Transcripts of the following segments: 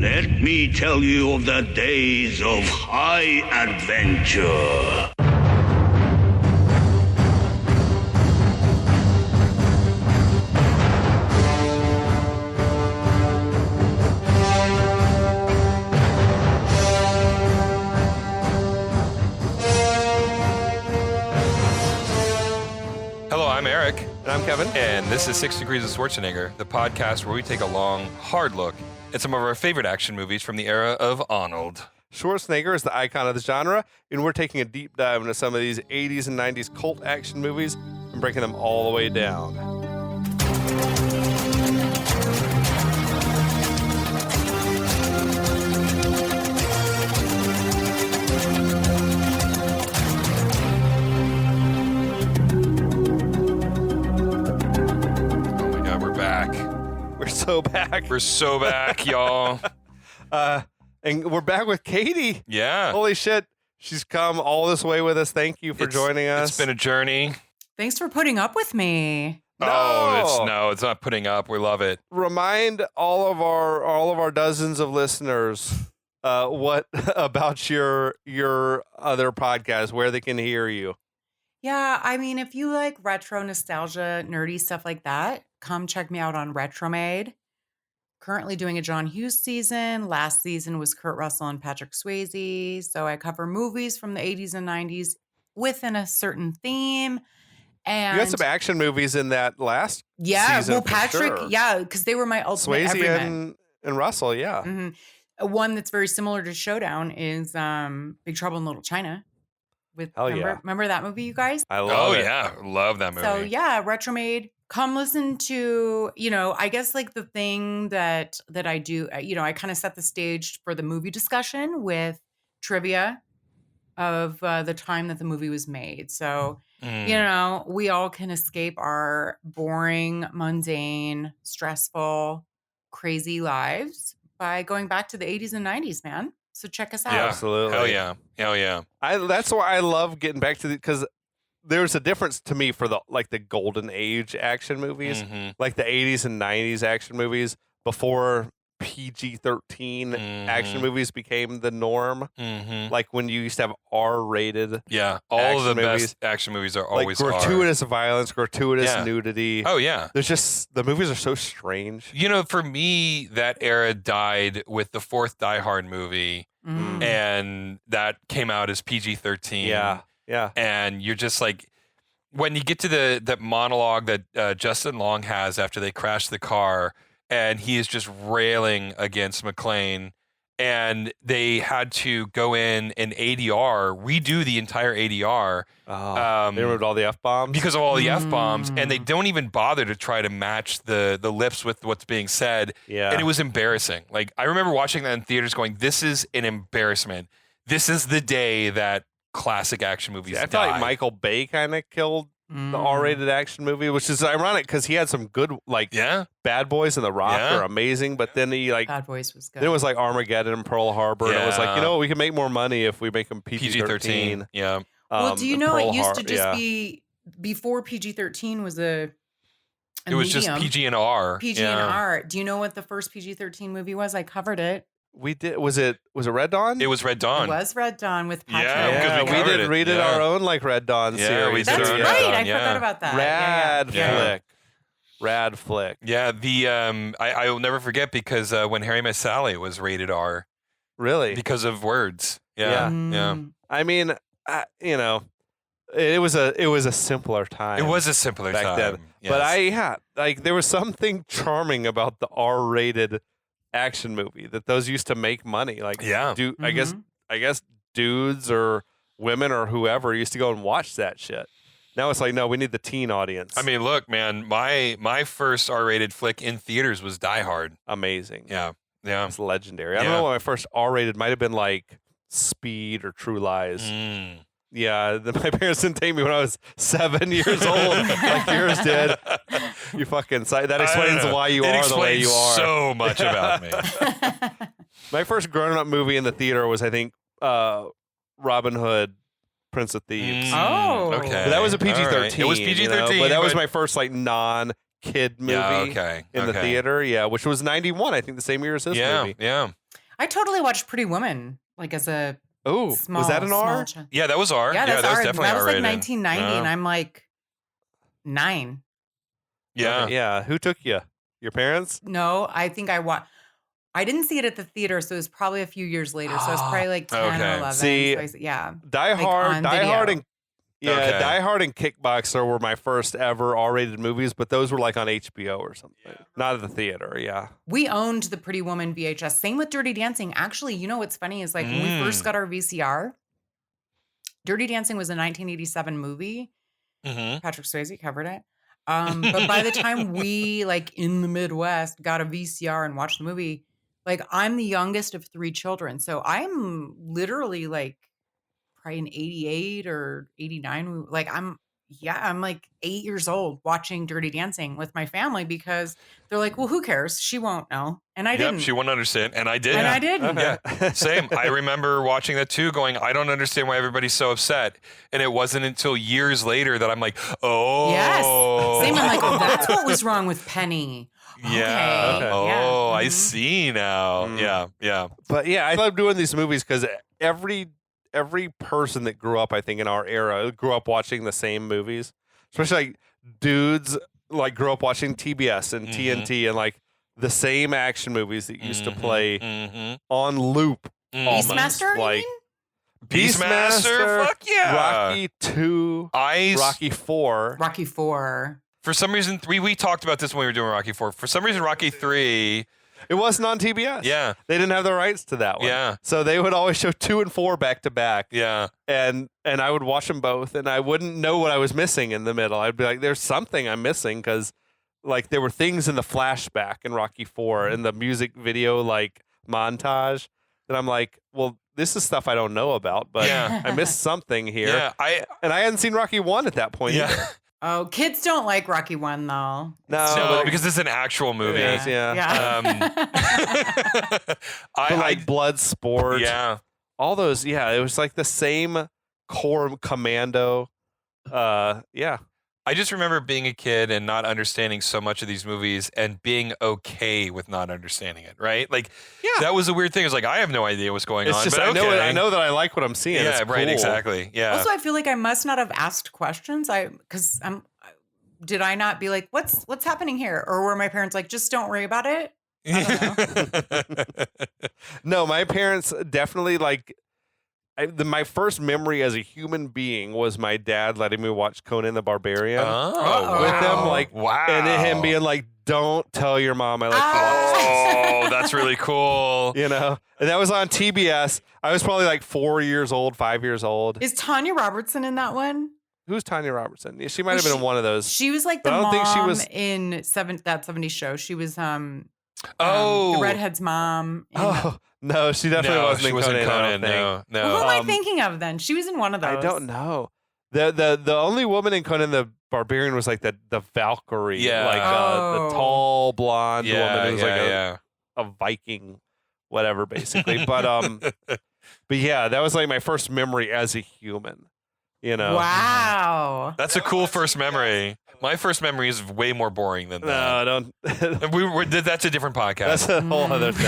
Let me tell you of the days of high adventure. Hello, I'm Eric. And I'm Kevin. And this is 6 Degrees of Schwarzenegger, the podcast where we take a long, hard look at some of our favorite action movies from the era of Arnold. Schwarzenegger is the icon of the genre, and we're taking a deep dive into some of these 80s and 90s cult action movies and breaking them all the way down. Oh my God, we're back. We're so back. We're so back, y'all. And we're back with Katie. Yeah. Holy shit. She's come all this way with us. Thank you for joining us. It's been a journey. Thanks for putting up with me. It's not putting up. We love it. Remind all of our dozens of listeners what about your other podcast, where they can hear you. Yeah, I mean, if you like retro nostalgia, nerdy stuff like that, come check me out on Retromade. Currently doing a John Hughes season. Last season was Kurt Russell and Patrick Swayze. So I cover movies from the 80s and 90s within a certain theme. And You had some action movies in that last season. Well, Patrick, sure. because they were my ultimate Swayze everyman. and Russell, yeah. Mm-hmm. One that's very similar to Showdown is Big Trouble in Little China. Remember that movie, you guys? I love it. Yeah. Love that movie. So yeah, Retromade. Come listen to, I guess like the thing that I do, I kind of set the stage for the movie discussion with trivia of the time that the movie was made. So, we all can escape our boring, mundane, stressful, crazy lives by going back to the 80s and 90s, man. So check us out. Yeah. Absolutely. Hell yeah. That's why I love getting back to because there's a difference to me for the golden age action movies, like the 80s and 90s action movies before PG-13 action movies became the norm. Like when you used to have R-rated. Yeah, all of the movies. Best action movies are always gratuitous violence, gratuitous nudity. Oh yeah, there's just the movies are so strange. For me, that era died with the fourth Die Hard movie, and that came out as PG-13. Yeah. And you're just like, when you get to the monologue that Justin Long has after they crash the car, and he is just railing against McClane, and they had to go in and redo the entire ADR. They removed all the F-bombs? Because of all the F-bombs, and they don't even bother to try to match the lips with what's being said. Yeah. And it was embarrassing. Like, I remember watching that in theaters going, this is an embarrassment. This is the day that classic action movies I feel died. like Michael Bay kind of killed the R-rated action movie, which is ironic because he had some good, Bad Boys and The Rock are amazing, but then he Bad Boys was good. Then it was like Armageddon and Pearl Harbor, and it was like, we can make more money if we make them PG-13. Yeah. Well, do you know it used to just be before PG-13 was a it was medium, just PG and R. PG and R. Do you know what the first PG-13 movie was? I covered it. We did. Was it Red Dawn? It was Red Dawn. It was Red Dawn with Patrick. Yeah, we did read it our own Red Dawn series. We did That's our own right. Red Dawn, I forgot about that. Rad flick. Yeah, I will never forget because when Harry Met Sally was rated R. Really? Because of words. Yeah. I mean, it was a simpler time. It was a simpler back time. then. Yes. But there was something charming about the R-rated action movie that those used to make money. I guess dudes or women or whoever used to go and watch that shit. Now it's like, no, we need the teen audience. I mean, look, man, my first R-rated flick in theaters was Die Hard. Amazing. Yeah. It's legendary. I don't know what my first R-rated might have been like Speed or True Lies. Yeah, my parents didn't take me when I was 7 years old like yours did. You fucking that explains why you are the way you are. So much about me. My first grown-up movie in the theater was, I think, Robin Hood, Prince of Thieves. Oh, okay. But that was a PG-13. Right. It was PG-13, but that was my first non-kid movie in the theater. Yeah, which was 91. I think the same year as this movie. Yeah. I totally watched Pretty Woman, like as a Oh, small, was that an R? child. Yeah, that was R. Yeah, that's that was R. definitely That was like R-rated. 1990, and Yeah. I'm like 9. Yeah. Okay, yeah. Who took you? Your parents? No, I think I didn't see it at the theater, so it was probably a few years later. So I was probably like 10 Okay. or 11. See, so yeah. Die Hard, on Die Hard, video. and Okay. Die Hard and Kickboxer were my first ever R-rated movies, but those were like on HBO or something, not at the theater. Yeah. We owned the Pretty Woman VHS. Same with Dirty Dancing. Actually, you know what's funny is like when we first got our VCR, Dirty Dancing was a 1987 movie. Mm-hmm. Patrick Swayze covered it. But by the time we, like in the Midwest, got a VCR and watched the movie, like I'm the youngest of 3 children. So I'm literally like probably in 88 or 89. Like I'm like 8 years old watching Dirty Dancing with my family because they're like, well, who cares? She won't know. And I didn't. She won't understand. And I did. And I didn't. Okay. Yeah, same. I remember watching that too, going, I don't understand why everybody's so upset. And it wasn't until years later that I'm like, oh. Yes. Same. I'm like, oh, that's what was wrong with Penny. Yeah. Okay. Oh, Yeah. I Mhm. see now. Mm. Yeah. But yeah, I love doing these movies because every person that grew up, I think, in our era grew up watching the same movies. Especially like dudes like grew up watching TBS and TNT and like the same action movies that used to play on loop. almost. Beastmaster, you like mean? Beastmaster? Fuck yeah. Rocky 2, Rocky 4. Rocky 4. For some reason, we talked about this when we were doing Rocky 4. For some reason, Rocky 3. It wasn't on TBS. Yeah. They didn't have the rights to that one. Yeah. So they would always show 2 and 4 back to back. Yeah. And I would watch them both, and I wouldn't know what I was missing in the middle. I'd be like, there's something I'm missing, because like there were things in the flashback in Rocky 4 and the music video like montage that I'm like, well, this is stuff I don't know about, but Yeah. I missed something here. Yeah. And I hadn't seen Rocky 1 at that point either. Oh, kids don't like Rocky 1, though. No, No, but- because it's an actual movie. Yes, yeah. But like Bloodsport, yeah. all those, it was like the same core Commando. Yeah. I just remember being a kid and not understanding so much of these movies and being okay with not understanding it, right? Like, that was a weird thing. It was like, I have no idea what's going It's on. just, but I know okay. I know that I like what I'm seeing. Yeah, It's right, cool. exactly. Yeah. Also, I feel like I must not have asked questions. Did I not be like, what's happening here? Or were my parents like, just don't worry about it? I don't know. No, my parents definitely like. My first memory as a human being was my dad letting me watch Conan the Barbarian Oh, with wow. him, like, wow. and him being like, "Don't tell your mom I like to watch." Oh, that's really cool. You know, and that was on TBS. I was probably like 4 years old, 5 years old. Is Tanya Robertson in that one? Who's Tanya Robertson? Yeah, she might Was have been in one of those. She was like the But I don't mom think she was- in that 70s show. She was the Oh. redhead's mom. in- Oh no, she definitely No, wasn't she in wasn't Conan. I don't think. No, no. Well, who am I Um, thinking of then? She was in one of those. I don't know. The only woman in Conan the Barbarian was like the Valkyrie, Yeah. like Oh. the tall blonde yeah, woman who was yeah, like yeah. a Viking, whatever, basically. but yeah, that was like my first memory as a human. You know, Wow. That's a cool first memory. My first memory is way more boring than that. no, don't. And that's a different That's podcast. a whole other thing.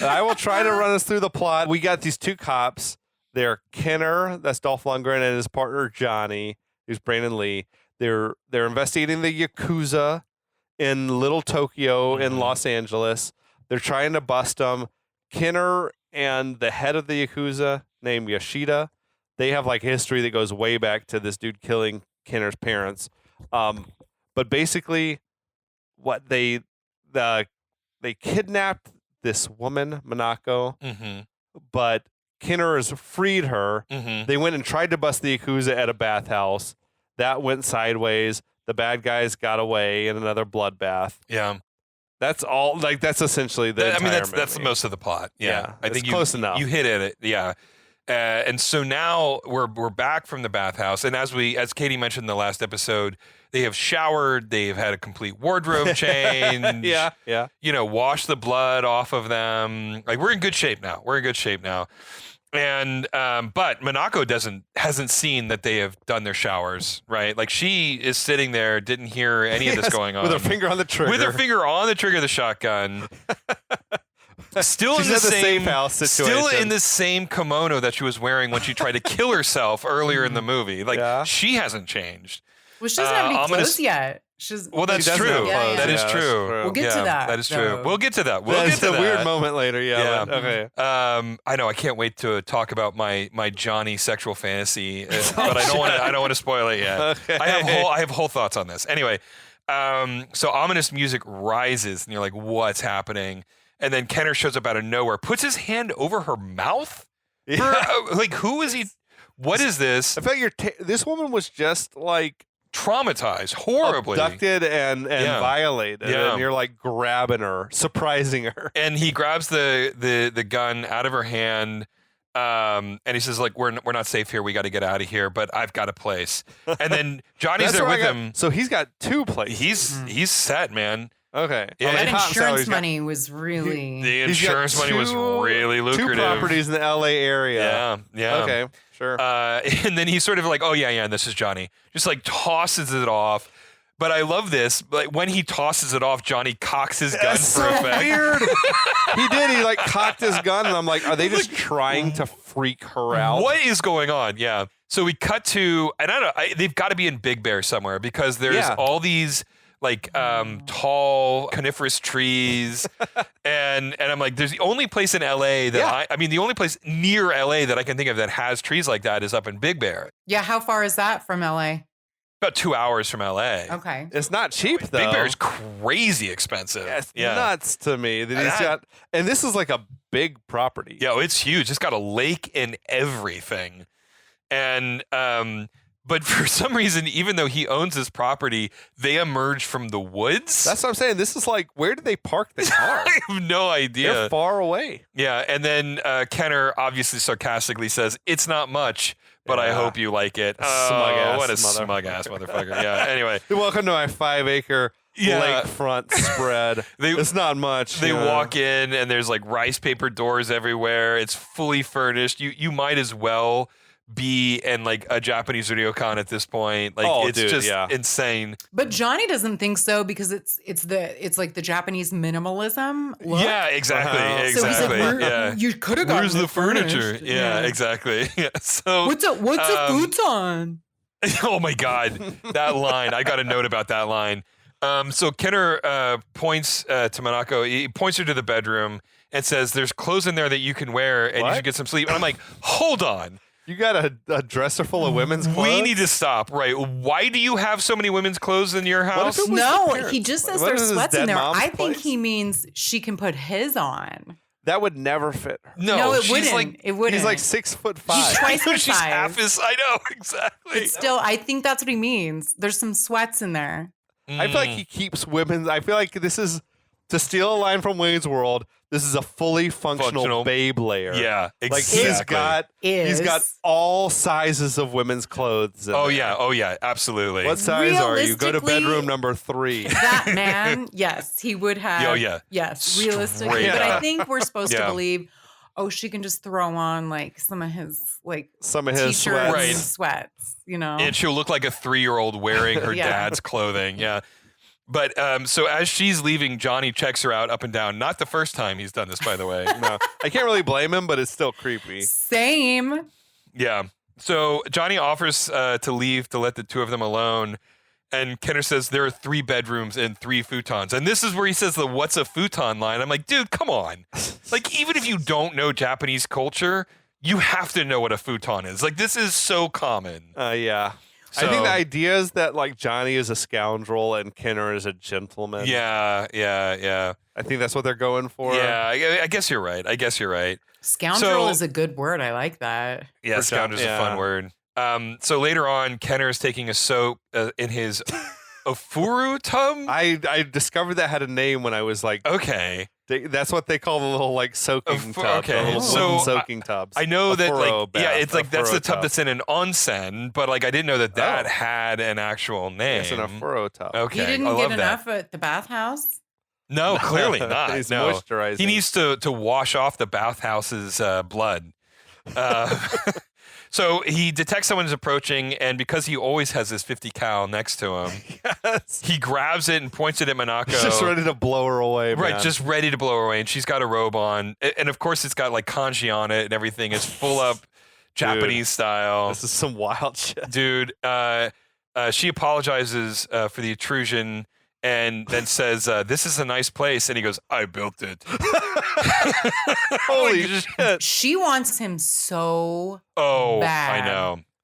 I will try to run us through the plot. We got these 2 cops. They're Kenner, that's Dolph Lundgren, and his partner Johnny, who's Brandon Lee. They're investigating the Yakuza in Little Tokyo in Los Angeles. They're trying to bust them. Kenner and the head of the Yakuza, named Yoshida, they have like history that goes way back to this dude killing Kenner's parents. But basically, what they kidnapped this woman, Minako, Mm-hmm. but Kenner has freed her. Mm-hmm. They went and tried to bust the Yakuza at a bathhouse. That went sideways. The bad guys got away in another bloodbath. Yeah. That's all. Like that's essentially the. That's movie. most of the plot. Yeah. I it's think close enough. You hit it. Yeah. And so now we're back from the bathhouse, and as Katie mentioned in the last episode, they have showered, they've had a complete wardrobe change. Yeah. You know, wash the blood off of them. Like we're in good shape now. And but Minako hasn't seen that they have done their showers, right? Like she is sitting there, didn't hear any of this going on. with her finger on the trigger. With her finger on the trigger of the shotgun. Still She's in the at the same safe house Still situation. in the same kimono that she was wearing when she tried to kill herself earlier in the movie. Like Yeah. she hasn't changed. Well, she doesn't have any ominous- clothes yet. She's Well, that's She doesn't true. have clothes. That is Yeah, that's true. true. We'll get to that, That is true. though. We'll get to that. We'll That's get to a that. weird moment later. Yeah. Yeah. but- okay. I know. I can't wait to talk about my Johnny sexual fantasy, but I don't want to spoil it yet. Okay. I have whole thoughts on this. Anyway, so ominous music rises, and you're like, "What's happening?" And then Kenner shows up out of nowhere, puts his hand over her mouth. Yeah. Like, who is he? What is this? I feel like this woman was just like Traumatized horribly. abducted and Yeah. violated, Yeah. and you're like grabbing her, surprising her. And he grabs the gun out of her hand, and he says, like, we're not safe here. We got to get out of here. But I've got a place. And then Johnny's That's there where with I got- him. So he's got 2 places. He's set, man. Okay. Yeah. On the that top salary, insurance he's got money was really. The He's got insurance money was really 2 lucrative. properties in the LA area. Yeah. Okay. Sure. And then he's sort of like, oh yeah, and this is Johnny. Just like tosses it off. But I love this. Like when he tosses it off, Johnny cocks his gun That's for so effect. weird. He did. He like cocked his gun, and I'm like, are they just trying to freak her out? What is going on? Yeah. So we cut to, and I don't know, they've got to be in Big Bear somewhere because there's Yeah. all these like tall coniferous trees, and I'm like, there's the only place in LA that Yeah. I mean, the only place near LA that I can think of that has trees like that is up in Big Bear. Yeah, how far is that from LA? About 2 hours from LA. Okay. It's not cheap though. Big Bear is crazy expensive. It's yeah. nuts to me that he's And got. And this is like a big property. Yeah, it's huge. It's got a lake and everything. And but for some reason, even though he owns this property, they emerge from the woods. That's what I'm saying. This is like, where do they park the car? I have no idea. They're far away. Yeah, and then Kenner obviously sarcastically says, "It's not much, but I Yeah. hope you like it." Smug-ass what a mother- smug ass motherfucker. Yeah. Anyway, Welcome to my 5-acre Yeah. lakefront spread. They- It's not much. they yeah. walk in and there's like rice paper doors everywhere. It's fully furnished. You might as well be in like a Japanese ryokan at this point. Like Oh, it's dude, just yeah. insane. But Johnny doesn't think so because it's like the Japanese minimalism look. Yeah, exactly. Uh-huh. So he's like, Exactly. "Where- yeah. you could have gotten Where's the it furniture? furnished." Yeah, exactly. Yeah. So What's a Um, futon? oh my God, that line. I got a note about that line. So Kenner points to Monako. He points her to the bedroom and says, "There's clothes in there that you can wear, and you What? should get some sleep." And I'm like, "Hold on, You got a dresser full of women's clothes? we need to stop. Right? Why do you have so many women's clothes in your What if house?" it was No, the parents' he just says What there's is his sweats in dead there. mom's I think place? he means she can put his on. That would never fit her. No, it she's wouldn't. Like, it wouldn't. He's like 6'5". He's twice the she's size. half his. I know exactly. But still, I think that's what he means. There's some sweats in there. I feel like he keeps women. I feel like this is, to steal a line from Wayne's World, this is a fully functional babe layer. Yeah, Like exactly. he's got all sizes of women's clothes. In Oh there. yeah, oh yeah, absolutely. What size are you? Go to Realistically- bedroom number 3. That man, yes, he would have. Oh, yeah. Yes, Straight realistically. But I up. think we're supposed to Yeah. believe, oh, she can just throw on like some of his like Some of his t-shirts sweats. Right. and sweats, you know. And she'll look like a 3-year-old wearing her Yeah. dad's clothing. Yeah. But so as she's leaving, Johnny checks her out up and down. Not the first time he's done this, by the way. No, I can't really blame him, but it's still creepy. Same. Yeah. So Johnny offers to leave to let the two of them alone. And Kenner says there are 3 bedrooms and 3 futons. And this is where he says the "what's a futon" line. I'm like, dude, come on. Like, even if you don't know Japanese culture, you have to know what a futon is. Like, this is so common. Yeah. So, I think the idea is that like Johnny is a scoundrel and Kenner is a gentleman. Yeah. I think that's what they're going for. Yeah, I guess you're right. Scoundrel So- is a good word. I like that. Yeah, For scoundrel's John- a fun yeah. word. So later on, Kenner is taking a soak in his ofuru tub. I discovered that had a name when I was like, Okay. that's what they call the little like soaking tub. okay, the little so wooden soaking tubs. I know A that furrow like bath, yeah, it's a like that's furrow the tub tub. that's in an onsen, but like I didn't know that that Oh. had an actual name. It's in a furrow tub. Okay, He didn't I get love that. enough at the bathhouse. No, clearly not. He's no. moisturizing. He needs to wash off the bathhouse's blood. So he detects someone's approaching, and because he always has his 50 cal next to him, he grabs it and points it at Minako. He's just ready to blow her away, Right, man. just ready to blow her away. And she's got a robe on. And of course, it's got like kanji on it and everything. It's full up Japanese style. This is some wild shit. Dude, she apologizes for the intrusion and then says, this is a nice place. And he goes, I built it. Holy shit. She wants him so Oh, bad.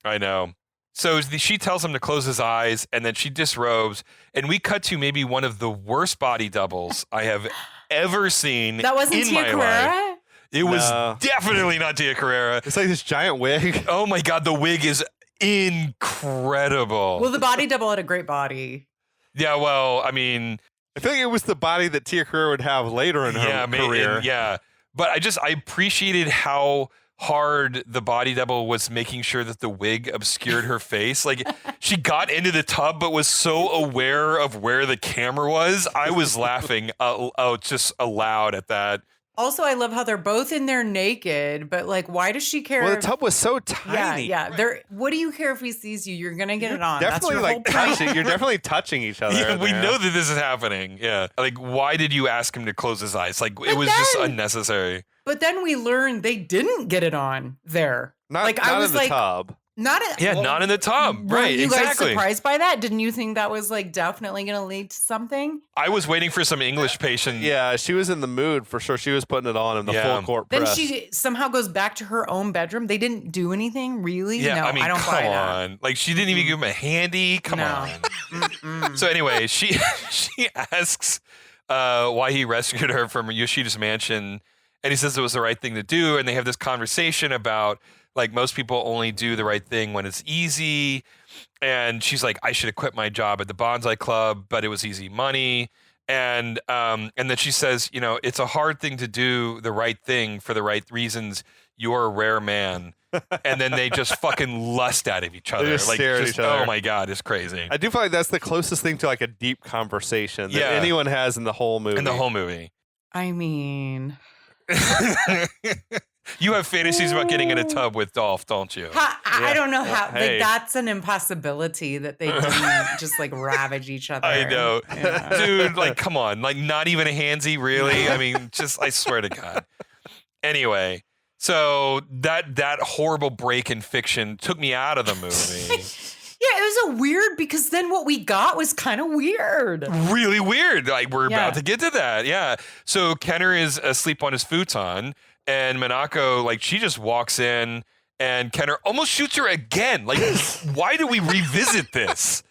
I know. So she tells him to close his eyes, and then she disrobes, and we cut to maybe one of the worst body doubles I have ever seen. That wasn't in Tia my Carrera? life. It was definitely not Tia Carrera. It's like this giant wig. Oh my God, the wig is incredible. Well, the body double had a great body. Yeah, well, I mean, I think it was the body that Tia Carrera would have later in her career. But I appreciated how hard the body double was making sure that the wig obscured her face. Like, she got into the tub but was so aware of where the camera was. I was laughing just aloud at that. Also, I love how they're both in there naked, but like, why does she care? Well, the tub was so tiny. Yeah. What do you care if he sees you? You're gonna get it on. Definitely That's your like whole point. touching. You're definitely touching each other. Yeah, we man. know that this is happening. Yeah. Like, why did you ask him to close his eyes? Like, it was just unnecessary. But then we learned they didn't get it on there. Not, like, not I was in the like, tub. not in the tub. Were Right, you guys exactly. surprised by that? Didn't you think that was like definitely going to lead to something? I was waiting for some English patient. Yeah, she was in the mood for sure. She was putting it on in the full court Then press. she somehow goes back to her own bedroom. They didn't do anything, really? Yeah, No, I mean, don't come buy that. on. Like, she didn't even give him a handy. Come on. So anyway, she asks why he rescued her from Yoshida's mansion, and he says it was the right thing to do. And they have this conversation about, like, most people only do the right thing when it's easy. And she's like, I should have quit my job at the bonsai club, but it was easy money. And then she says, you know, it's a hard thing to do the right thing for the right reasons. You're a rare man. And then they just fucking lust at each other. They just like, stare at each other. Oh my God, it's crazy. I do feel like that's the closest thing to like a deep conversation that anyone has in the whole movie. In the whole movie. I mean, You have fantasies about getting in a tub with Dolph, don't you? I don't know how. Hey. Like, that's an impossibility that they didn't just like ravage each other. I know. Yeah. Dude, like, come on. Like, not even a handsy, really? I mean, just, I swear to God. Anyway, so that horrible break in fiction took me out of the movie. Yeah, it was a weird because then what we got was kind of weird. Really weird. Like, we're about to get to that. Yeah. So Kenner is asleep on his futon, and Minako, like, she just walks in, and Kenner almost shoots her again. Like, why do we revisit this?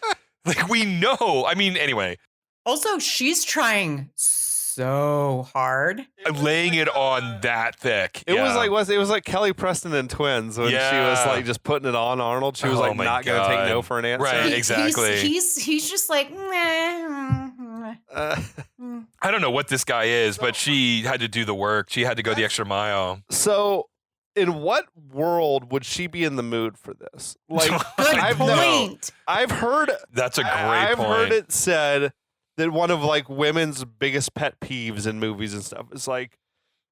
Like, we know. I mean, anyway. Also, she's trying so hard. Laying it on that thick. It was like Kelly Preston and Twins when she was like just putting it on Arnold. She was like not going to take no for an answer. Right, exactly. He's just like, nah. I don't know what this guy is, but she had to do the work. She had to go the extra mile. So, in what world would she be in the mood for this? Like, Good point. I've heard That's a great I've point. heard it said that one of like women's biggest pet peeves in movies and stuff is like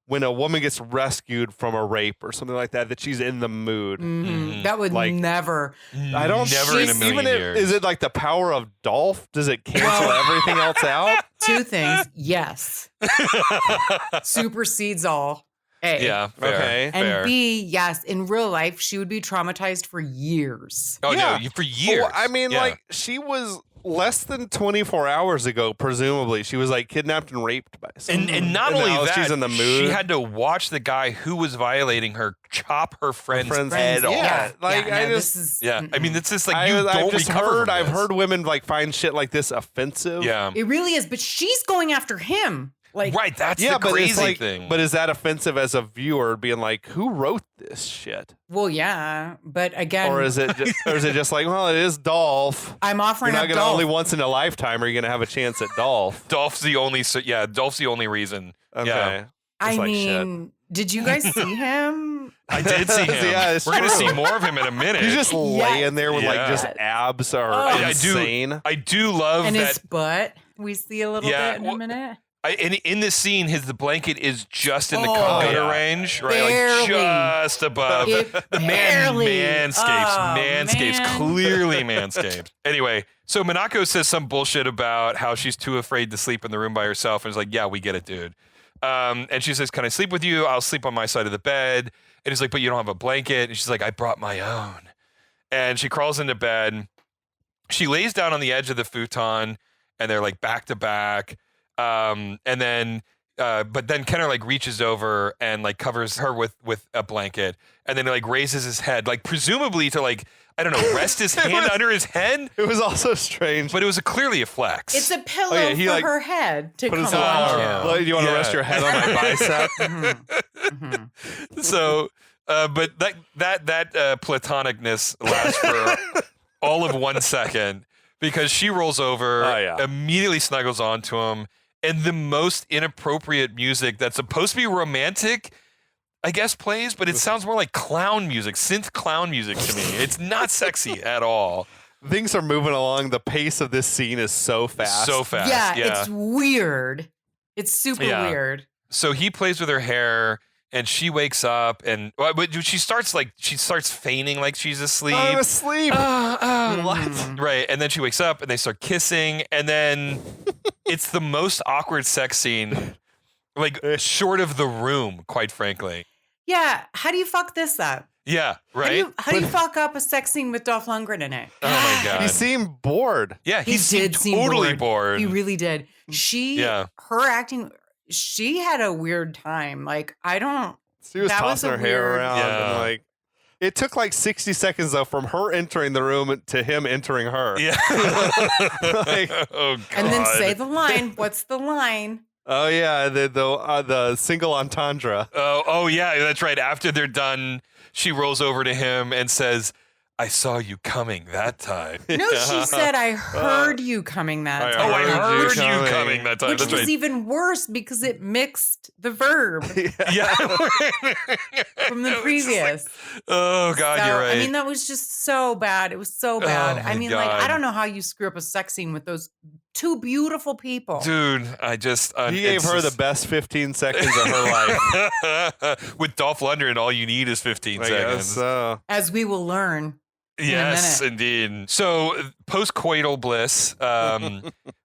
when a woman gets rescued from a rape or something like that, that she's in the mood. Mhm. That would Like, never. I don't Never in a million even if, years. is it like the power of Dolph? Does it cancel everything else out? Two things. Yes. Supersedes all. A. Yeah, fair, Okay. And fair. B, yes, in real life, she would be traumatized for years. Oh, Yeah. no, for years. Well, I mean, Yeah. like she was less than 24 hours ago, presumably. She was like kidnapped and raped by someone. And not And only now that, she's in the mood. she had to watch the guy who was violating her chop her friend's head off. Yeah. Like, I just- this is, Yeah, I mean, it's just like you I've don't just recover heard. from I've this. heard women like find shit like this offensive. Yeah, it really is, but she's going after him. Like, right. That's Yeah, the but crazy it's like, thing. but is that offensive as a viewer, being like, "Who wrote this shit?" well, yeah, but again, Or is it just like, well, it is Dolph. I'm offering You're not up gonna Dolph. only once in a lifetime are you gonna have a chance at Dolph. Dolph's the only. Dolph's the only reason. Okay. Yeah, I It's like shit. mean, did you guys see him? I did see him. Yeah, it's We're gonna true. see more of him in a minute. He's just laying there with like Yeah. just abs are Oh. I insane. do love And that. his butt, we see a little Yeah, bit in well, a minute. in this scene, the blanket is just in the gutter range, right? Barely. Like just above. The man manscapes, clearly manscaped. Anyway, so Minako says some bullshit about how she's too afraid to sleep in the room by herself, and is like, yeah, we get it, dude. And she says, can I sleep with you? I'll sleep on my side of the bed. And he's like, but you don't have a blanket. And she's like, I brought my own. And she crawls into bed. She lays down on the edge of the futon, and they're like back to back. But then Kenner like reaches over and like covers her with a blanket, and then like raises his head, like presumably to like, I don't know, rest his hand under his head. It was also strange, but it was clearly a flex. It's a pillow for like, her head to put come his arm. onto. Well, you want to rest your head on my bicep? So, but that platonicness lasts for all of 1 second, because she rolls over, immediately snuggles onto him, and the most inappropriate music that's supposed to be romantic, I guess, plays, but it sounds more like clown music, synth clown music to me. It's not sexy at all. Things are moving along. The pace of this scene is so fast. So fast. Yeah, it's weird. It's super weird. So he plays with her hair, and she wakes up, and she starts feigning like she's asleep. I'm asleep. What? Right, and then she wakes up, and they start kissing, and then it's the most awkward sex scene, like short of The Room, quite frankly. Yeah, how do you fuck this up? Yeah, right. How do you fuck up a sex scene with Dolph Lundgren in it? Oh my god, he seemed bored. Yeah, he seemed did seem totally bored. He really did. Her acting. She had a weird time. Like, I don't. She was tossing her hair around, and like, it took like 60 seconds though from her entering the room to him entering her. Yeah. Like, oh god. And then say the line. What's the line? Oh yeah, the single entendre. Oh yeah, that's right. After they're done, she rolls over to him and says, I saw you coming that time. No, she said, I heard you coming that time. Oh, I heard you coming that time. Which That's was right. even worse because it mixed the verb Yeah. from the previous. Oh, God, So, you're right. I mean, that was just so bad. It was so bad. Oh, I mean, God. like, I don't know how you screw up a sex scene with those two beautiful people. Dude, I just... he gave her the best 15 seconds of her life. With Dolph Lundgren, all you need is 15 seconds. As we will learn. Yes, indeed. So, post-coital bliss,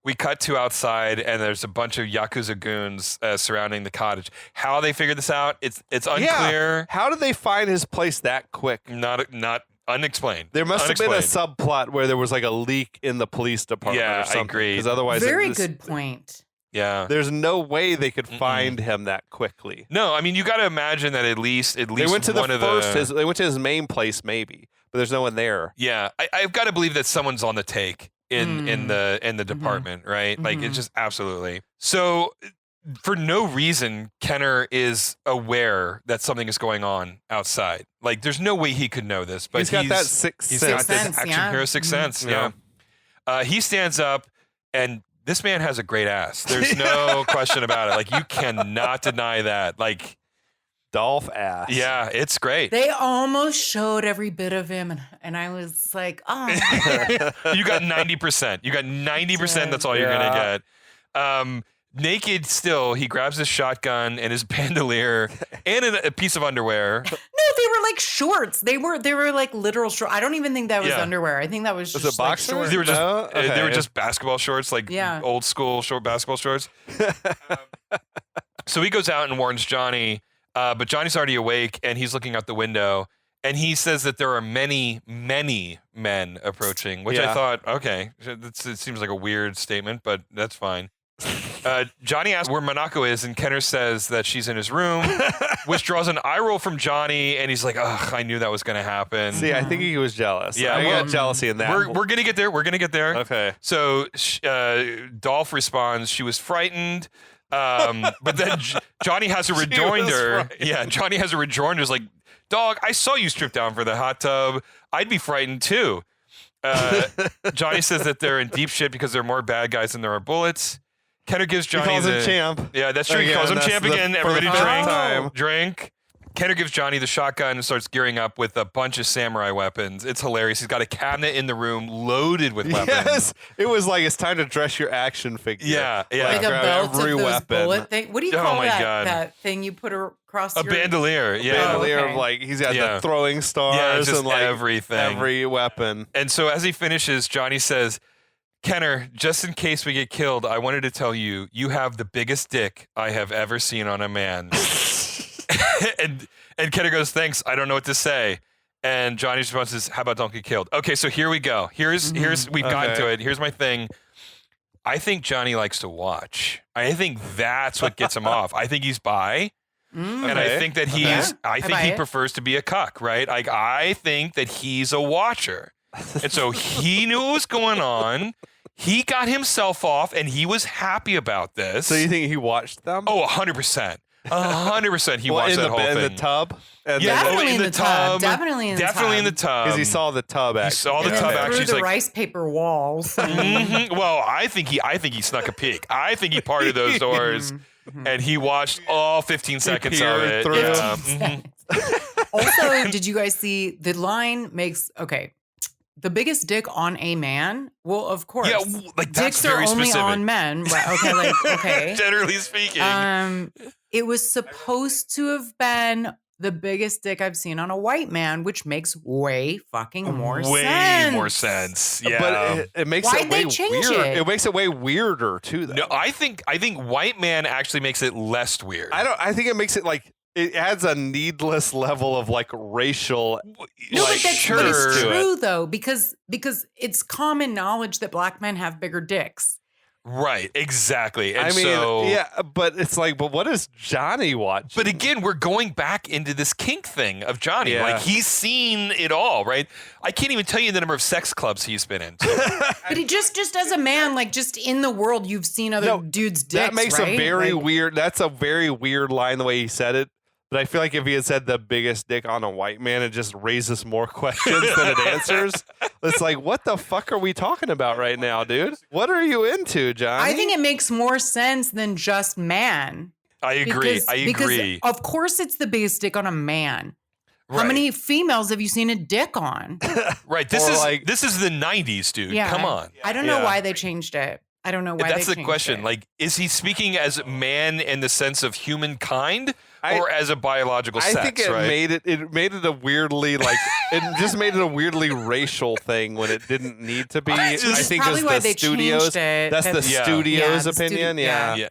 we cut to outside, and there's a bunch of Yakuza goons surrounding the cottage. How they figured this out, it's unclear. Yeah. How did they find his place that quick? Not unexplained. There must have been a subplot where there was like a leak in the police department or something. I agree. Because otherwise, Very good point. Yeah. There's no way they could find him that quickly. No, I mean, you got to imagine that at least they went to they went to his main place maybe, but there's no one there. Yeah, I've got to believe that someone's on the take in the department, right? Mm-hmm. Like, it's just absolutely. So for no reason, Kenner is aware that something is going on outside. Like, there's no way he could know this, but he's got that sixth sense. He's got this action hero sixth sense. Yeah. He stands up, and this man has a great ass. There's no question about it. Like, you cannot deny that. Like, Dolph ass. Yeah, it's great. They almost showed every bit of him, and I was like, oh. You got 90%. You got 90%. That's all you're going to get. Naked still, he grabs his shotgun and his bandolier and a piece of underwear. No, they were like shorts. They were like literal shorts. I don't even think that was underwear. I think that was just it boxers? like shorts. They were just they were just basketball shorts, like old school short basketball shorts. So he goes out and warns Johnny, but Johnny's already awake and he's looking out the window. And he says that there are many, many men approaching, which I thought, okay, it seems like a weird statement, but that's fine. Johnny asks where Minako is, and Kenner says that she's in his room, which draws an eye roll from Johnny, and he's like, ugh, I knew that was going to happen. See, I think he was jealous. Yeah, I got jealousy in that. We're going to get there. We're going to get there. Okay. So Dolph responds, she was frightened. But then Johnny has a rejoinder. Yeah, Johnny has a rejoinder. Is like, dog, I saw you strip down for the hot tub. I'd be frightened too. Johnny says that they're in deep shit because there are more bad guys than there are bullets. Kenner gives Johnny him champ. Yeah, that's true. He calls him champ again. Everybody drink. Kenner gives Johnny the shotgun and starts gearing up with a bunch of samurai weapons. It's hilarious. He's got a cabinet in the room loaded with weapons. Yes, it was like it's time to dress your action figure. Yeah. Like a belt every of those weapon. bullet thing. What do you Oh call my that? God. That thing you put across A your bandolier. Yeah. Bandolier okay. of like he's got Yeah. the throwing stars Yeah, it's just and like everything. every weapon. And so as he finishes, Johnny says, Kenner, just in case we get killed, I wanted to tell you, you have the biggest dick I have ever seen on a man. and Kenner goes, thanks, I don't know what to say. And Johnny's response is, how about don't get killed? Okay, so here we go. Here's we've gotten to it. Here's my thing. I think Johnny likes to watch. I think that's what gets him off. I think he's bi. And I think that I think he prefers to be a cuck, right? Like, I think that he's a watcher. And so he knew what was going on. He got himself off, and he was happy about this. So you think he watched them? Oh, 100%. 100% he watched that whole thing. In the tub? And Yeah, Definitely in the tub. Definitely in the tub. Definitely in the tub. Because he saw the tub, actually. He saw the And tub then actually. through He's the like, rice paper walls. Well, I think he snuck a peek. I think he parted those doors, and he watched all 15 seconds of peered it. through. Yeah. 15 seconds. Also, did you guys see the line makes the biggest dick on a man? Well, of course. Yeah, like that's dicks very are only specific. on men. Right? Okay, like okay. Generally speaking. It was supposed to have been the biggest dick I've seen on a white man, which makes way fucking more way sense. more sense. Yeah. But it makes Why'd it they way change weird. it? It makes it way weirder, too, though. No, I think white man actually makes it less weird. I think it makes it like it adds a needless level of like racial. No, like, but that's sure. but it's to it. true though, because it's common knowledge that black men have bigger dicks. Right, exactly. And I mean, so, yeah, but it's like, but what does Johnny watch? But again, we're going back into this kink thing of Johnny. Yeah. Like, he's seen it all, right? I can't even tell you the number of sex clubs he's been into. But he just as a man, like just in the world, you've seen other dudes' dicks. That makes right? a very Like, weird. That's a very weird line the way he said it. But I feel like if he had said the biggest dick on a white man, it just raises more questions than it answers. It's like, what the fuck are we talking about right now, dude? What are you into, Johnny? I think it makes more sense than just man. I agree. Because of course it's the biggest dick on a man. How Right. many females have you seen a dick on? Right. This Or is like- this is the 90s, dude. Yeah. Come on. I don't know Yeah. why they changed it. I don't know why That's they the changed question. it. Like, is he speaking as man in the sense of humankind I- or as a biological sex, I think it right? made it a weirdly like it just made it a weirdly racial thing when it didn't need to be. Which I is think probably it's why the they studios. changed it. That's the Yeah. studio's Yeah, the opinion. studio- yeah. Yeah.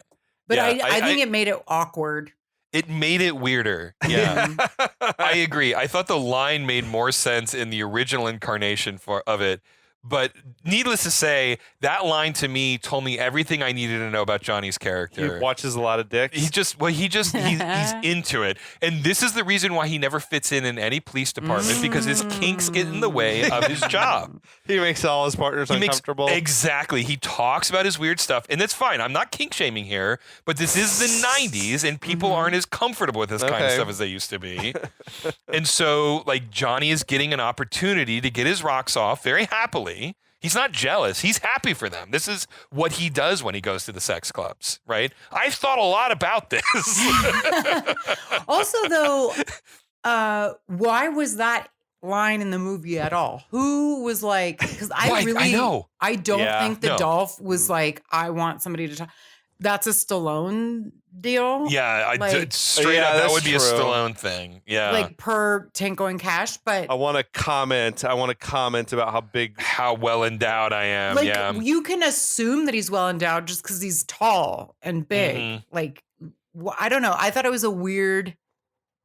but Yeah, I think it made it awkward. It made it weirder. Yeah. I agree. I thought the line made more sense in the original incarnation of it. But needless to say, that line to me told me everything I needed to know about Johnny's He character. watches a lot of dicks. He's into it. And this is the reason why he never fits in any police department because his kinks get in the way of his job. He makes all his partners He makes uncomfortable. exactly. He talks about his weird stuff, and that's fine. I'm not kink shaming here, but this is the 90s, and people aren't as comfortable with this kind of Okay. stuff as they used to be. And so, like, Johnny is getting an opportunity to get his rocks off very happily. He's not jealous. He's happy for them. This is what he does when he goes to the sex clubs, right? I've thought a lot about this. Also, though, why was that line in the movie at all? Who was like? Because Right, I know. I don't Yeah. think the No. Dolph was like, I want somebody to talk. That's a Stallone deal. Yeah, Like- straight Yeah, up, that that's would be a true. Stallone thing. Yeah. Like per Tango and Cash, but I want to comment about how big. how well endowed I am. like yeah. you can assume that he's well endowed just because he's tall and big. Mhm. Like I don't know. I thought it was a weird.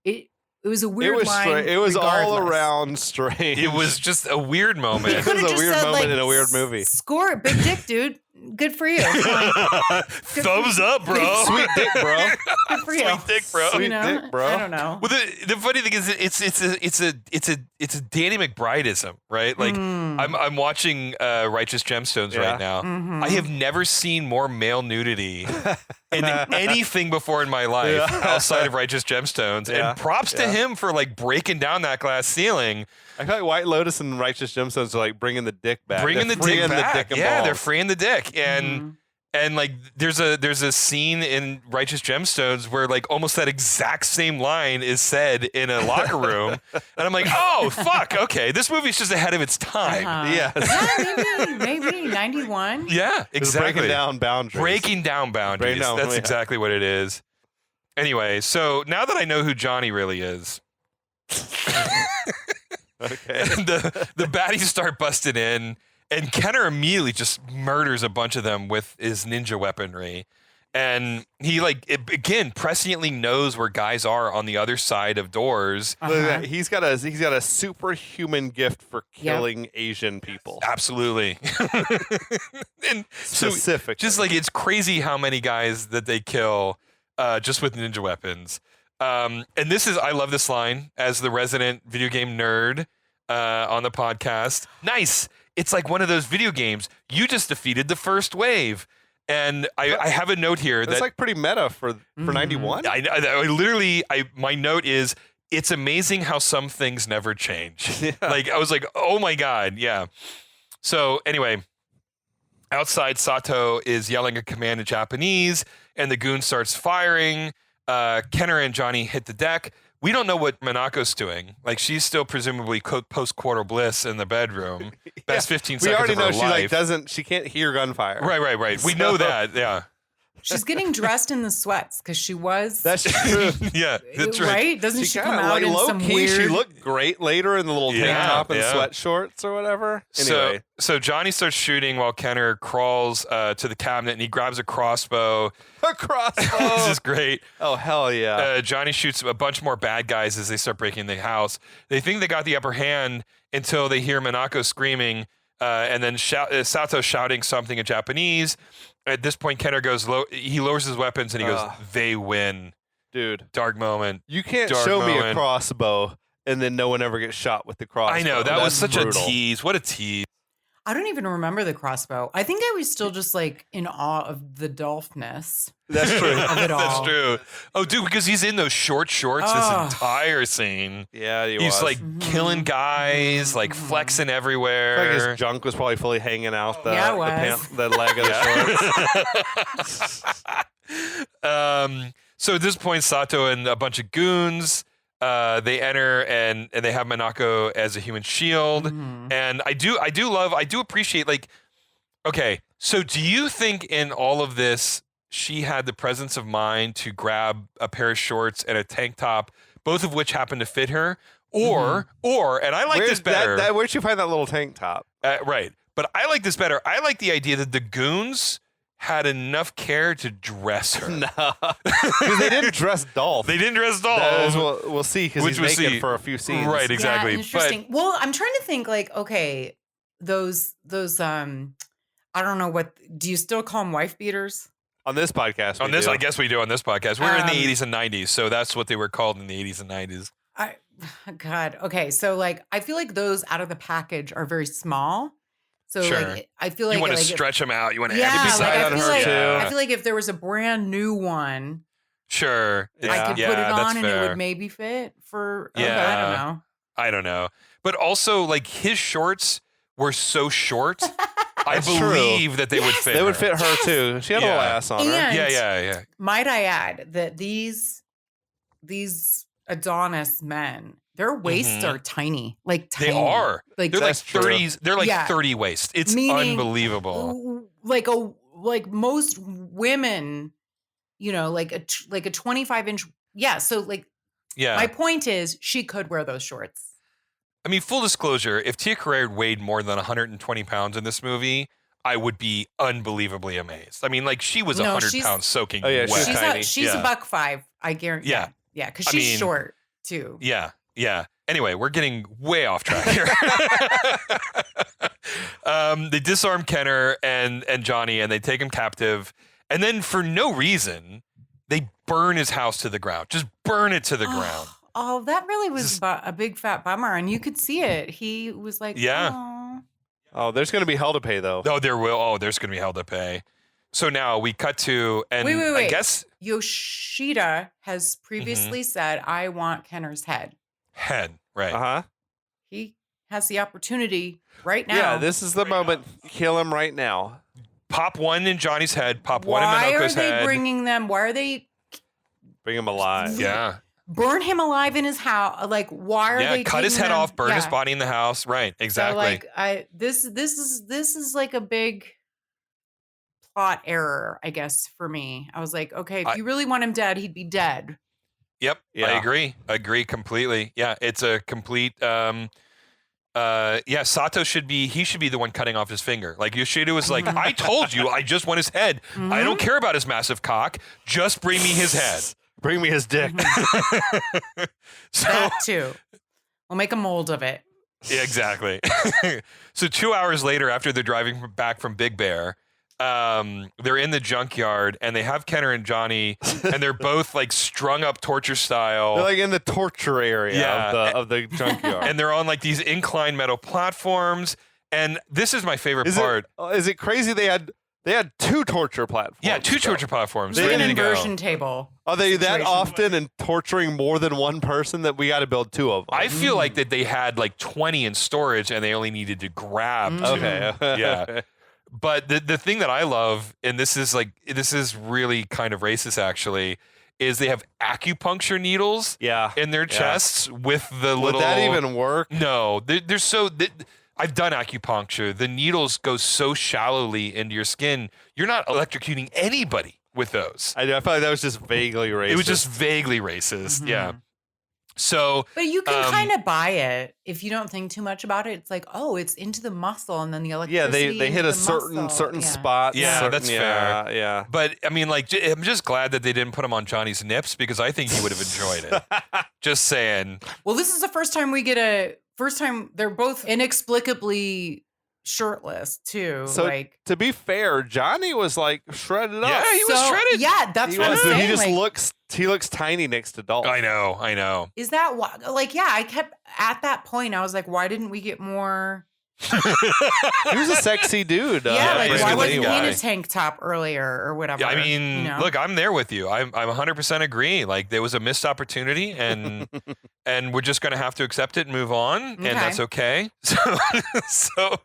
It was a weird It was line. straight. It was all regardless. around strange. It was just a weird He moment. It could was have a just weird said, moment like, in a weird movie. Score it, big dick, dude. Good for you. Like, Thumbs up, bro. Sweet dick, bro. good for you. Sweet dick, bro. Sweet You know? dick, bro. I don't know. Well, the funny thing is, it's a Danny McBrideism, right? Like I'm watching Righteous Gemstones Yeah. right now. Mhm. I have never seen more male nudity in anything before in my life Yeah. outside of Righteous Gemstones. Yeah. And props to Yeah. him for like breaking down that glass ceiling, I feel like White Lotus and Righteous Gemstones are like bringing the dick back. bringing They're the dick freeing back. The dick and yeah, they're balls. freeing the dick, and Mhm. And like there's a scene in Righteous Gemstones where like almost that exact same line is said in a locker room, and I'm like, oh fuck, okay, this movie's just ahead of its time. Yes. Yeah, maybe 91. Yeah, exactly. Breaking down boundaries. Breaking down boundaries. That's exactly what it is. Anyway, so now that I know who Johnny really is, Okay. the baddies start busting in. And Kenner immediately just murders a bunch of them with his ninja weaponry. And he, again, presciently knows where guys are on the other side of doors. Look at that. He's got a superhuman gift for killing Asian people. Absolutely. And Specific. So, just like, it's crazy how many guys that they kill just with ninja weapons. And I love this line as the resident video game nerd on the podcast. Nice. It's like one of those video games. You just defeated the first wave. And I have a note here that's like pretty meta for 91. My note is, it's amazing how some things never change. Yeah. Like, I was like, oh my God. Yeah. So anyway, outside, Sato is yelling a command in Japanese and the goon starts firing. Kenner and Johnny hit the deck. We don't know what Monaco's doing. Like, she's still presumably post-quarter bliss in the bedroom. Best 15 seconds of her life. We already know she can't hear gunfire. Right. We know that, yeah. She's getting dressed in the sweats because she was. That's true. Yeah, that's right. Right? Doesn't she come out in low some key, weird... She looked great later in the little tank top and sweat shorts or whatever. Anyway. So Johnny starts shooting while Kenner crawls to the cabinet and he grabs a crossbow. A crossbow. This is great. Oh, hell yeah. Johnny shoots a bunch more bad guys as they start breaking the house. They think they got the upper hand until they hear Monako screaming and then Sato shouting something in Japanese. At this point, Kenner goes low. He lowers his weapons and he goes, "They win." Dude. Dark moment. You can't show me a crossbow and then no one ever gets shot with the crossbow. I know. That was such brutal. a tease. What a tease. I don't even remember the crossbow. I think I was still just like in awe of the Dolphness. That's true. Of it all. That's true. Oh, dude, because he's in those short shorts this entire scene. Yeah, he's like killing guys, like flexing everywhere. I think his junk was probably fully hanging out the leg of the shorts. So at this point, Sato and a bunch of goons, they enter and they have Monako as a human shield. And I do appreciate, like, okay, so do you think in all of this she had the presence of mind to grab a pair of shorts and a tank top, both of which happen to fit her? Or and I like this better. Where'd you find that little tank top? Right. But I like this better. I like the idea that the goons had enough care to dress her. No. Because they didn't dress Dolph. We'll see, because he's naked for a few scenes. Right, exactly. Yeah, interesting. Well, I'm trying to think, like, okay, those I don't know what, do you still call them wife beaters? On this podcast, I guess we do on this podcast. We're in the 80s and 90s, so that's what they were called in the 80s and 90s. God. Okay. So, like, I feel like those out of the package are very small. So, like, I feel like you want to stretch them out. You want to have side on her too. I feel like if there was a brand new one, sure, I could put it on and it would maybe fit for. Yeah, I don't know. But also, like, his shorts were so short. I believe that they would fit. They would fit her too. She had a little ass on her. Yeah. Might I add that these Adonis men, their waists are tiny, like tiny. They are. Like, they're like 30s. They're like 30 waist. It's unbelievable. Like most women, you know, like a 25-inch. Yeah. So my point is, she could wear those shorts. I mean, full disclosure, if Tia Carrere weighed more than 120 pounds in this movie, I would be unbelievably amazed. I mean, like, she was 100 pounds soaking wet. She's a $105, I guarantee. Yeah, because she's short, too. Yeah. Anyway, we're getting way off track here. They disarm Kenner and Johnny, and they take him captive. And then, for no reason, they burn his house to the ground. Just burn it to the ground. Oh, that really was a big fat bummer, and you could see it. He was like, "Aw." Oh, there's going to be hell to pay, though. Oh, there will. Oh, there's going to be hell to pay. So now we cut to, and wait. I guess Yoshida has previously said, "I want Kenner's head." Head, right? He has the opportunity right now. Yeah, this is the moment. Kill him right now. pop one in Johnny's head, pop one in Why are Minoko's they head. bringing them? Why are they Bring him alive. Yeah. burn him alive in his house? Like, why are they cut his taking head them? off, burn his Yeah. body in the house. Right, exactly. So like this is like a big plot error, I guess, for me. I was like, okay, if you really want him dead, he'd be dead. Yep, Yeah. I agree completely. Yeah, it's a complete Sato should be the one cutting off his finger. Like Yoshida was like, I told you, I just want his head. I don't care about his massive cock. Just bring me his head. Bring me his dick. So That too. We'll make a mold of it. yeah, exactly. So 2 hours later, after they're driving back from Big Bear, they're in the junkyard and they have Kenner and Johnny, and they're both like strung up torture style. They're like in the torture area of the junkyard. And they're on like these inclined metal platforms. And this is my favorite part. Is it crazy they had 2 torture platforms? Yeah, 2 torture platforms. It's Ready an to go. inversion table. Are they that situation. often and torturing more than one person that we got to build 2 of them? I feel like that they had like 20 in storage and they only needed to grab 2. Okay. Yeah. But the thing that I love, and this is really kind of racist actually, is they have acupuncture needles Yeah. in their chests with the little. Would that even work? No, they're so. I've done acupuncture. The needles go so shallowly into your skin. You're not electrocuting anybody with those. I feel like that was just vaguely racist. It was just vaguely racist. Yeah. So, But you can kind of buy it if you don't think too much about it. It's like, oh, it's into the muscle, and then the electricity. they hit into a the muscle. certain Yeah. spot. Yeah, that's fair. Yeah. but I mean, like, I'm just glad that they didn't put him on Johnny's nips because I think he would have enjoyed it. Just saying. Well, this is the first time they're both inexplicably shirtless too. So like, to be fair, Johnny was like shredded up. Yeah, he was shredded. Yeah, that's He what I'm was. saying. He just like, looks tiny next to Dolph. I know. is that why? Like, yeah, I kept at that point. I was like, why didn't we get more? He was a sexy dude. Yeah, like he's a why good wasn't he in guy. a tank top earlier or whatever? Yeah, I mean, you know? look, I'm there with you. I'm 100% agree. Like, there was a missed opportunity, and we're just going to have to accept it and move on, and that's okay. So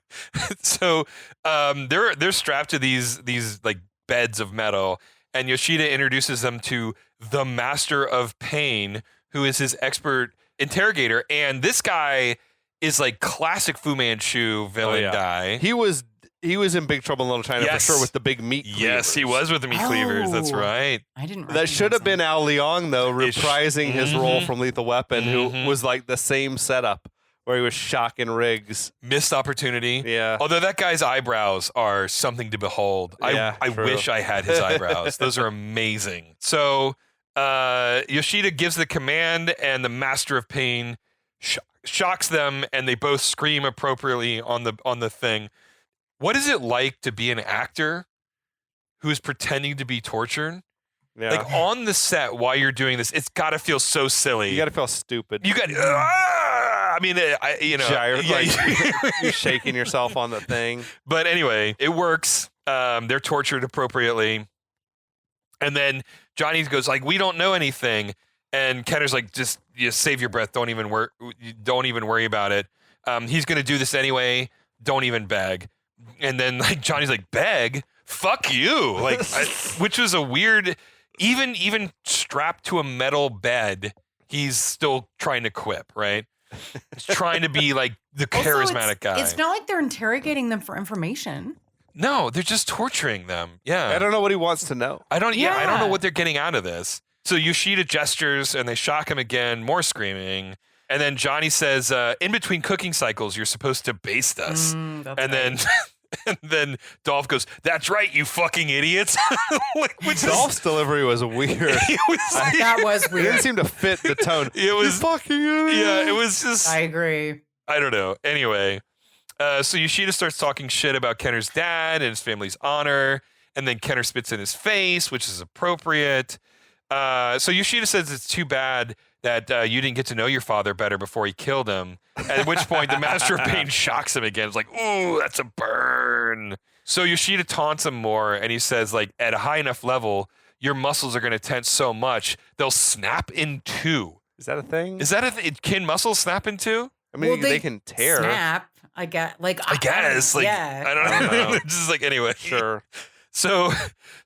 they're strapped to these like beds of metal, and Yoshida introduces them to the Master of Pain, who is his expert interrogator, and this guy is like classic Fu Manchu villain guy. He was in Big Trouble in Little China for sure with the big meat cleavers. Yes, he was with the meat cleavers. That's Oh. right. I didn't. That should have been Al Leong, though, It sh- reprising his role from Lethal Weapon, who Mhm. was like the same setup where he was shocking Riggs. Missed opportunity. Yeah. Although that guy's eyebrows are something to behold. Yeah, I true. wish I had his eyebrows. Those are amazing. So Yoshida gives the command, and the Master of Pain shocks them, and they both scream appropriately on the thing. What is it like to be an actor who is pretending to be tortured? Yeah. Like on the set while you're doing this, it's got to feel so silly. You got to feel stupid. You got. I mean, You're shaking yourself on the thing. But anyway, it works. They're tortured appropriately, and then Johnny goes like, "We don't know anything," and Kenner's like, "Just save your breath. Don't even worry about it. He's gonna do this anyway. Don't even beg." And then like Johnny's like, "Beg? Fuck you!" Like, which was a weird. Even strapped to a metal bed, he's still trying to quip, right? He's trying to be like the charismatic guy. It's not like they're interrogating them for information. No, they're just torturing them. Yeah. I don't know what he wants to know. I don't know Yeah. what they're getting out of this. So Yoshida gestures and they shock him again, more screaming. And then Johnny says, in between cooking cycles, you're supposed to baste us. And then Dolph goes, "That's right, you fucking idiots." Dolph's delivery was weird. That was It weird. didn't seem to fit the tone. It was You fucking idiot. Yeah, it was just I agree. I don't know. Anyway, so Yoshida starts talking shit about Kenner's dad and his family's honor, and then Kenner spits in his face, which is appropriate. So Yoshida says it's too bad that you didn't get to know your father better before he killed him. At which point, the Master of Pain shocks him again. It's like, ooh, that's a burn. So Yoshida taunts him more, and he says, like, at a high enough level, your muscles are going to tense so much, they'll snap in two. Is that a thing? Is that a thing? Can muscles snap in two? I mean, Well, they can tear. Snap. I guess. I guess. Like, yeah. I don't know. Just like, anyway. Sure. So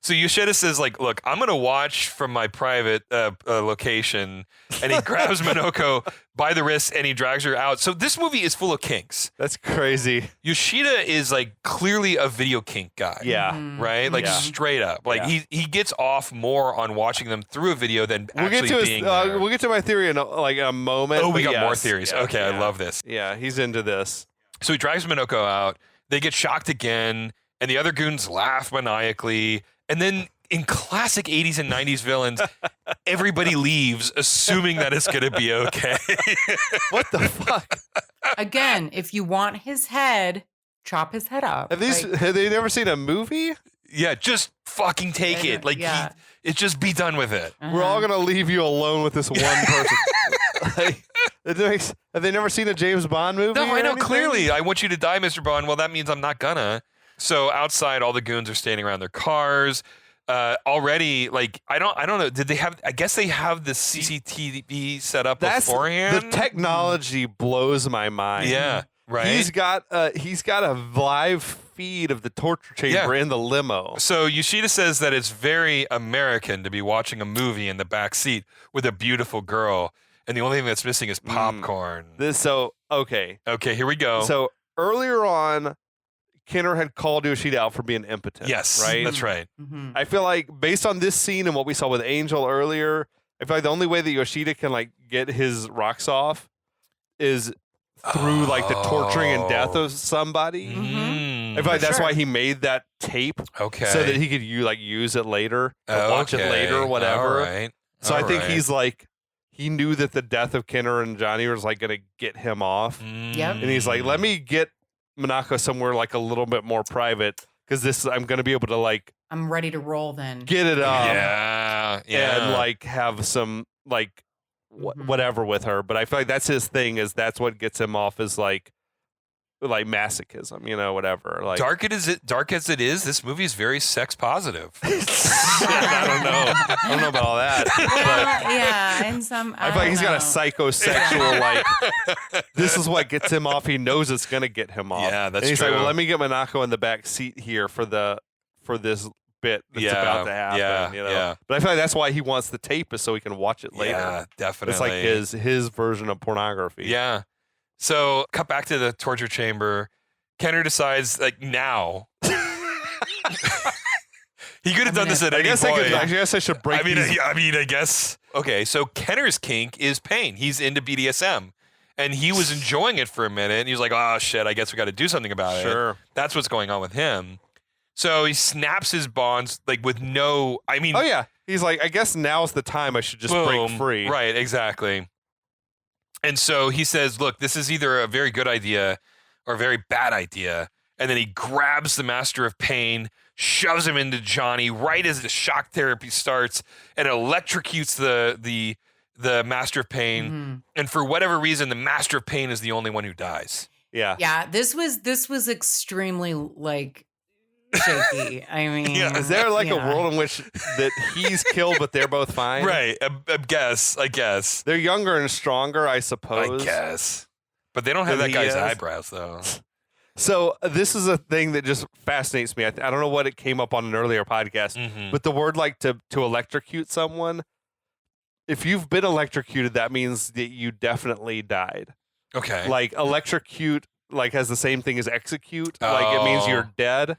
Yoshida says, like, look, I'm going to watch from my private location. And he grabs Minako by the wrist and he drags her out. So this movie is full of kinks. That's crazy. Yoshida is like clearly a video kink guy. Yeah. Mhm. Right? Like Yeah. straight up. Like Yeah. he gets off more on watching them through a video than actually being there. We'll get to my theory in a moment. Oh, we but got more yes. theories. Yeah, Okay, I yeah. love this. Yeah, he's into this. So he drives Minoko out. They get shocked again, and the other goons laugh maniacally. And then, in classic 80s and 90s villains, everybody leaves, assuming that it's going to be okay. What the fuck? Again, if you want his head, chop his head off. Have they never seen a movie? Yeah, just fucking take it. Like, yeah. it's just be done with it. We're all gonna leave you alone with this one person. Like, have they never seen a James Bond movie? No, or I know anything? clearly. I want you to die, Mr. Bond. Well, that means I'm not gonna. So outside, all the goons are standing around their cars. Already, like I don't know. Did they have? I guess they have the CCTV set up beforehand. The technology blows my mind. Yeah, right. He's got a live feed of the torture chamber in the limo. So Yoshida says that it's very American to be watching a movie in the back seat with a beautiful girl, and the only thing that's missing is popcorn. Okay. Okay, here we go. So earlier on, Kenner had called Yoshida out for being impotent. Yes, right. that's right. Mhm. I feel like based on this scene and what we saw with Angel earlier, I feel like the only way that Yoshida can like get his rocks off is through like the torturing and death of somebody. Mm, I feel like that's Sure. why he made that tape okay. so that he could use it later or watch it later or whatever. All right. So All I think right. he's like he knew that the death of Kenner and Johnny was like going to get him off, Yep. and he's like, let me get Minako somewhere like a little bit more private because I'm going to be able to like I'm ready to roll then. get it up. Yeah. And like have some like Mhm. whatever with her. But I feel like that's his thing. Is that's what gets him off is like masochism, whatever. Like dark as it is, this movie is very sex positive. I don't know about all that. Well, yeah, and some. I feel like he's got a don't know. psychosexual like. This is what gets him off. He knows it's gonna get him off. Yeah, that's and he's true. like, well, let me get Minako in the back seat here for this bit that's about to happen. yeah. But I feel like that's why he wants the tape is so he can watch it later. Yeah, definitely. It's like his version of pornography. Yeah. So cut back to the torture chamber. Kenner decides like now. He could have done this at I any guess point. I guess I should break. I guess. Okay, so Kenner's kink is pain. He's into BDSM. And he was enjoying it for a minute. And he was like, oh, shit, I guess we got to do something about it. Sure. That's what's going on with him. So he snaps his bonds like with no, I mean. Oh, yeah. He's like, I guess now's the time I should just break free. Right, exactly. And so he says, look, this is either a very good idea or a very bad idea. And then he grabs the Master of Pain, shoves him into Johnny right as the shock therapy starts, and electrocutes the Master of Pain. Mhm. And for whatever reason, the Master of Pain is the only one who dies. Yeah. Yeah, this was extremely like shaky. I mean, Yeah, Is there like a yeah. world in which that he's killed but they're both fine? Right. I guess. They're younger and stronger, I suppose. I guess. But they don't have Than that he guy's is. eyebrows, though. So this is a thing that just fascinates me. I don't know what it came up on an earlier podcast, Mhm. but the word like to electrocute someone. If you've been electrocuted, that means that you definitely died. Okay. Like electrocute, like has the same thing as execute. Like it means Oh. you're dead.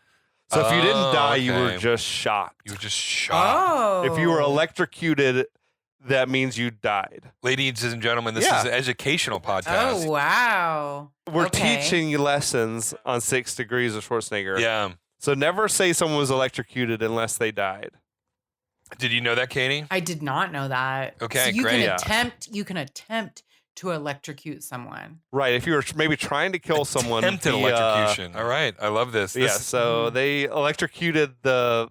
So if you didn't Oh, die, you were okay. just shocked. You were just shocked. Oh, If you were electrocuted, that means you died. Ladies and gentlemen, this Yeah. is an educational podcast. Oh wow. We're Okay. teaching you lessons on 6 Degrees of Schwarzenegger. Yeah. So never say someone was electrocuted unless they died. Did you know that, Katie? I did not know that. Okay, so you great. Can Yeah. attempt to electrocute someone. Right. If you were maybe trying to kill someone. Attempted via- electrocution. All right. I love this. Yeah. This, So they electrocuted the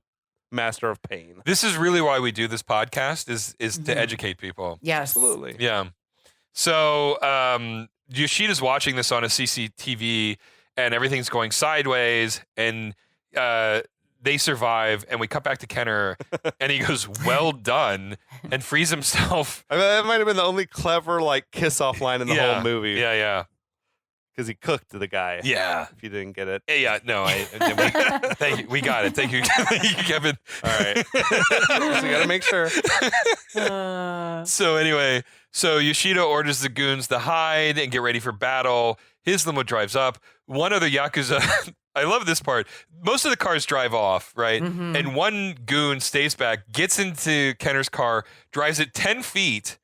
Master of Pain. this is really why we do this podcast is Mhm. to educate people. Yes. Absolutely. Yeah. So Yoshida's watching this on a CCTV and everything's going sideways and they survive and we cut back to Kenner and he goes, well done, and frees himself. I mean, that might have been the only clever like kiss off line in the whole movie. Yeah, yeah. because he cooked the guy. Yeah. If you didn't get it. Yeah, no, thank you. We got it. Thank you, Kevin. All right. So you got to make sure. So anyway, Yoshida orders the goons to hide and get ready for battle. His limo drives up. One other Yakuza, I love this part. Most of the cars drive off, right? Mhm. And one goon stays back, gets into Kenner's car, drives it 10 feet,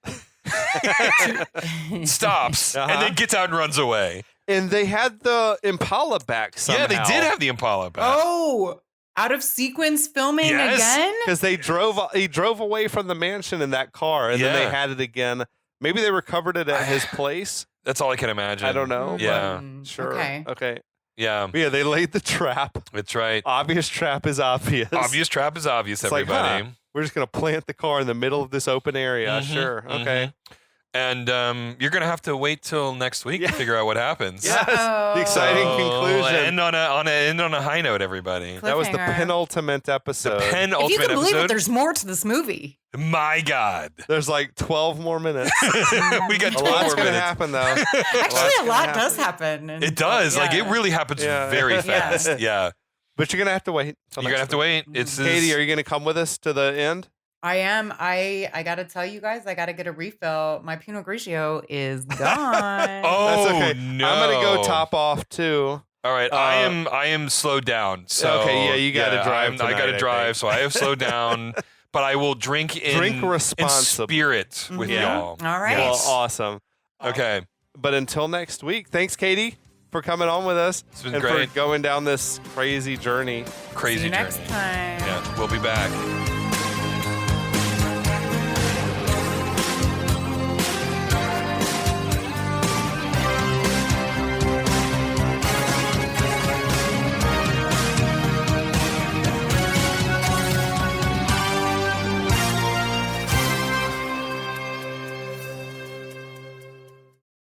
stops, and then gets out and runs away. And they had the Impala back somehow. Yeah, they did have the Impala back. Oh, out of sequence filming Yes. again? Because he drove away from the mansion in that car, and then they Yeah. had it again. Maybe they recovered it at his place. That's all I can imagine. I don't know. Yeah. But sure. Okay. Yeah, Yeah, they laid the trap. that's right. Obvious trap is obvious. Obvious trap is obvious, It's like, everybody. We're just going to plant the car in the middle of this open area. Mhm, Sure. Okay. And you're going to have to wait till next week Yeah. to figure out what happens. Yes. Uh-oh. The exciting So, conclusion. End on a high note, everybody. That was the Cliffhanger. penultimate episode. If you Penultimate can believe it, episode. there's more to this movie. My God. There's like 12 more minutes. We got 12 A lot's more going to minutes. happen, though. Actually, a lot gonna does happen. And- It does. Like, it yeah. really happens Yeah. very Yeah. fast. Yeah. But you're going to have to wait. You're going to have to wait. It's Katie, are you going to come with us to the end? I am. I got to tell you guys, I got to get a refill. My Pinot Grigio is gone. Oh, That's okay. no. I'm going to go top off, too. All right, I am slowed down. So Okay, yeah, you gotta drive I tonight, got to I drive, think. so I have slowed down. But I will drink in responsibly. spirit with Mhm. y'all. All right. Well, awesome. Okay. But until next week, thanks, Katie, for coming on with us It's been and great. for going down this crazy journey. Crazy See you journey. next time. Yeah, we'll be back.